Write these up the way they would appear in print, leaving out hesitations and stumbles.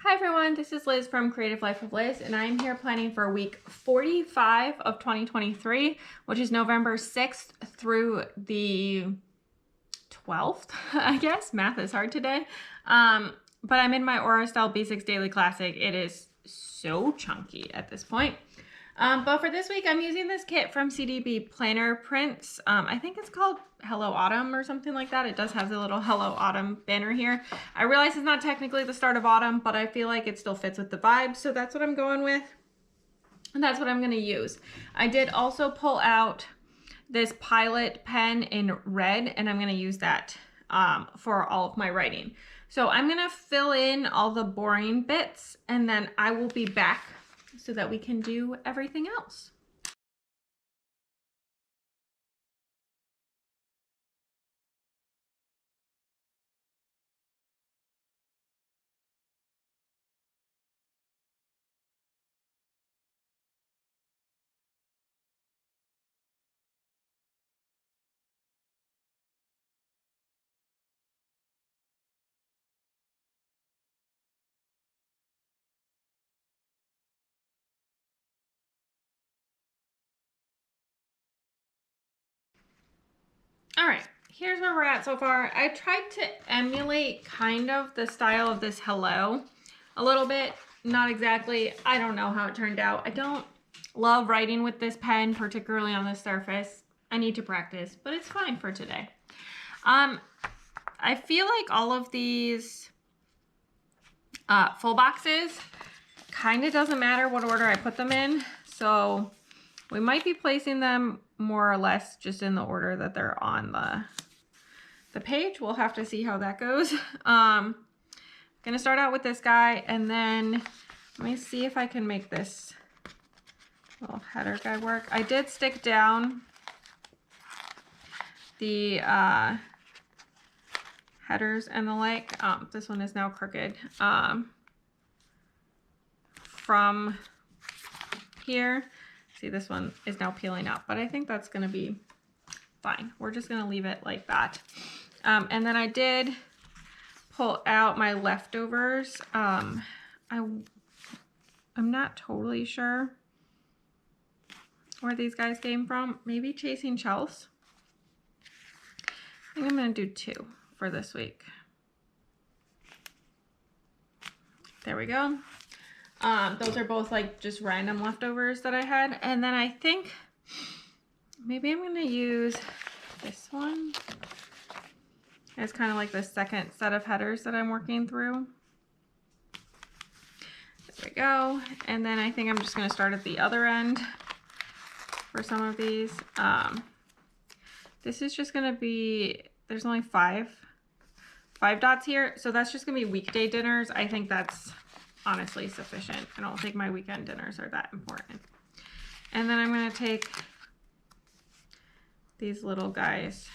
Hi everyone, this is Liz from Creative Life of Liz, and I'm here planning for week 45 of 2023, which is November 6th through the 12th, I guess. Math is hard today. But I'm in my Aura Style Basics Daily Classic. It is so chunky at this point. But for this week, I'm using this kit from CDB Planner Prints. I think it's called Hello Autumn or something like that. It does have the little Hello Autumn banner here. I realize it's not technically the start of autumn, but I feel like it still fits with the vibe. So that's what I'm going with. And that's what I'm going to use. I did also pull out this Pilot pen in red, and I'm going to use that for all of my writing. So I'm going to fill in all the boring bits, and then I will be back so that we can do everything else. All right, here's where we're at so far. I tried to emulate kind of the style of this hello a little bit. Not exactly. I don't know how it turned out. I don't love writing with this pen, particularly on the surface. I need to practice, but it's fine for today. I feel like all of these full boxes kind of doesn't matter what order I put them in. So we might be placing them more or less just in the order that they're on the page. We'll have to see how that goes. Gonna start out with this guy, and then let me see if I can make this little header guy work. I did stick down the headers and the like. This one is now crooked. From here, see, this one is now peeling up, but I think that's going to be fine. We're just going to leave it like that. And then I did pull out my leftovers. I'm not totally sure where these guys came from. Maybe Chasing Chels. I think I'm going to do 2 for this week. There we go. Those are both like just random leftovers that I had. And then I think maybe I'm going to use this one as kind of like the second set of headers that I'm working through. There we go. And then I think I'm just going to start at the other end for some of these. This is just going to be, there's only five dots here. So that's just going to be weekday dinners. I think that's honestly sufficient. I don't think my weekend dinners are that important. And then I'm going to take these little guys.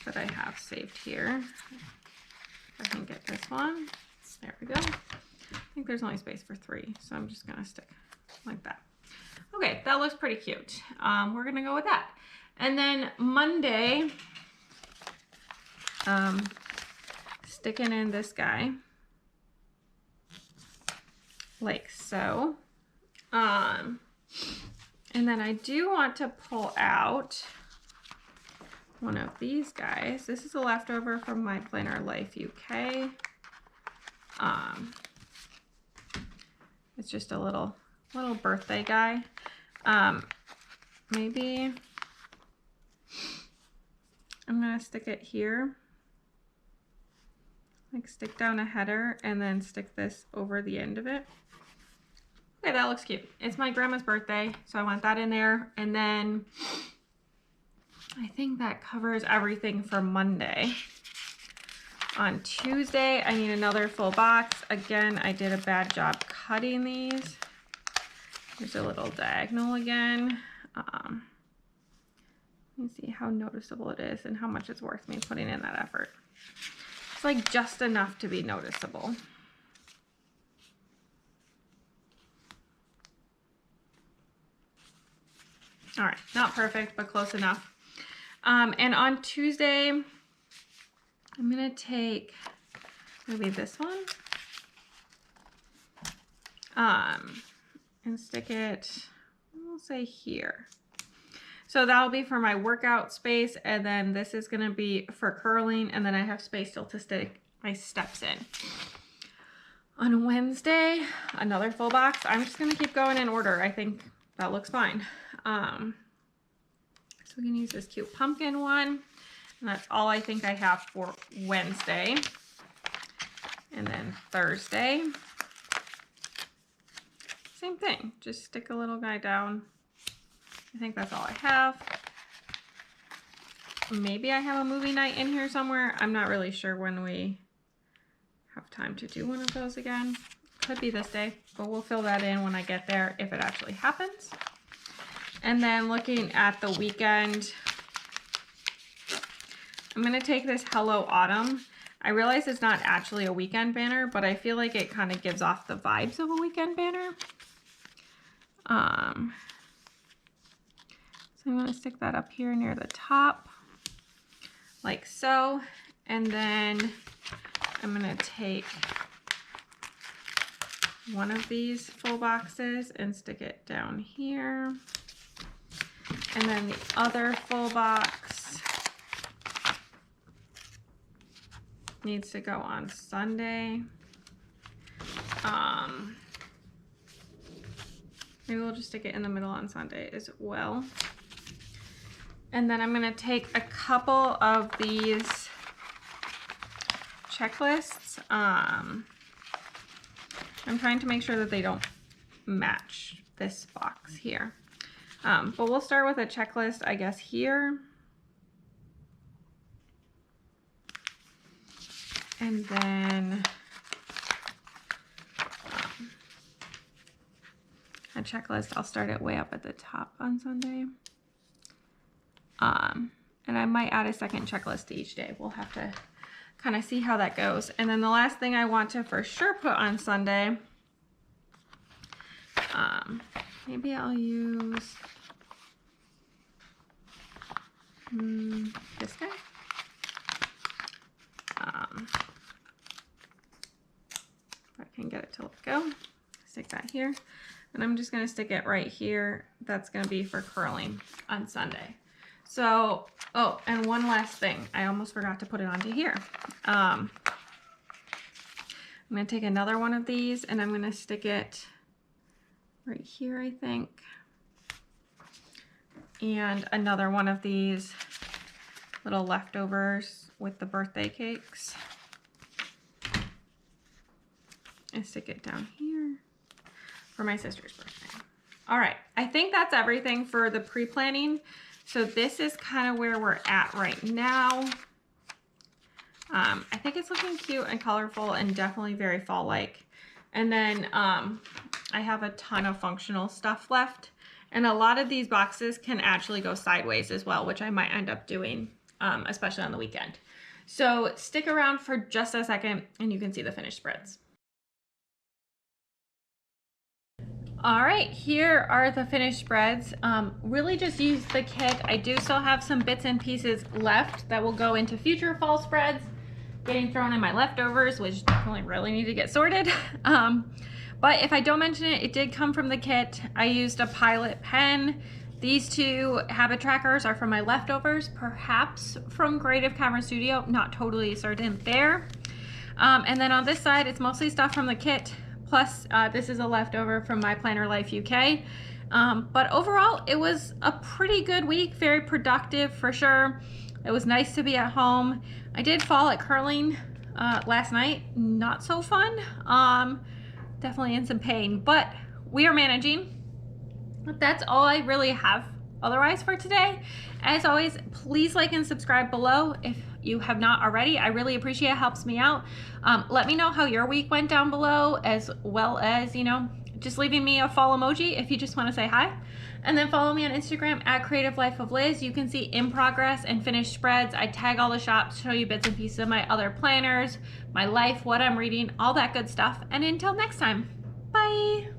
That I have saved here. If I can get this one. There we go. I think there's only space for 3, so I'm just going to stick like that. Okay, that looks pretty cute. We're going to go with that. And then Monday, sticking in this guy like so. And then I do want to pull out one of these guys. This is a leftover from my Planner Life UK. It's just a little birthday guy. Maybe I'm gonna stick it here. Like stick down a header and then stick this over the end of it. Okay, that looks cute. It's my grandma's birthday, so I want that in there. And then I think that covers everything for Monday. On Tuesday, I need another full box. Again, I did a bad job cutting these. There's a little diagonal again. Let me see how noticeable it is and how much it's worth me putting in that effort. It's like just enough to be noticeable. All right, not perfect, but close enough. And on Tuesday, I'm gonna take maybe this one and stick it, we'll say here. So that'll be for my workout space, and then this is gonna be for curling, and then I have space still to stick my steps in. On Wednesday, another full box. I'm just gonna keep going in order. I think that looks fine. So we can use this cute pumpkin one, and that's all I think I have for Wednesday. And then Thursday, same thing, just stick a little guy down. I think that's all I have. Maybe I have a movie night in here somewhere. I'm not really sure when we have time to do one of those again. Could be this day, but we'll fill that in when I get there if it actually happens. And then looking at the weekend, I'm gonna take this Hello Autumn. I realize it's not actually a weekend banner, but I feel like it kind of gives off the vibes of a weekend banner. So I'm gonna stick that up here near the top, like so. And then I'm gonna take one of these full boxes and stick it down here. And then the other full box needs to go on Sunday. Maybe we'll just stick it in the middle on Sunday as well. And then I'm gonna take a couple of these checklists. I'm trying to make sure that they don't match this box here. But we'll start with a checklist, I guess, here. And then a checklist, I'll start it way up at the top on Sunday. And I might add a second checklist to each day. We'll have to kind of see how that goes. And then the last thing I want to for sure put on Sunday, maybe I'll use this guy. If I can get it to let go, stick that here. And I'm just gonna stick it right here. That's gonna be for curling on Sunday. So, oh, and one last thing. I almost forgot to put it onto here. I'm gonna take another one of these and I'm gonna stick it right here, I think. And another one of these little leftovers with the birthday cakes. And stick it down here for my sister's birthday. All right, I think that's everything for the pre-planning. So this is kind of where we're at right now. I think it's looking cute and colorful and definitely very fall-like. And then I have a ton of functional stuff left. And a lot of these boxes can actually go sideways as well, which I might end up doing, especially on the weekend. So stick around for just a second and you can see the finished spreads. All right, here are the finished spreads. Really just use the kit. I do still have some bits and pieces left that will go into future fall spreads, getting thrown in my leftovers, which definitely really need to get sorted. But if I don't mention it, it did come from the kit. I used a Pilot pen. These two habit trackers are from my leftovers, perhaps from Creative Camera Studio, not totally certain there. And then on this side, it's mostly stuff from the kit. Plus, this is a leftover from My Planner Life UK. But overall, it was a pretty good week, very productive for sure. It was nice to be at home. I did fall at curling last night, not so fun. Definitely in some pain, but we are managing. That's all I really have otherwise for today. As always, please like and subscribe below if you have not already. I really appreciate it, helps me out. Let me know how your week went down below, as well as, you know, just leaving me a fall emoji if you just want to say hi. And then follow me on Instagram at Creative Life of Liz. You can see in progress and finished spreads. I tag all the shops, show you bits and pieces of my other planners, my life, what I'm reading, all that good stuff. And until next time, bye.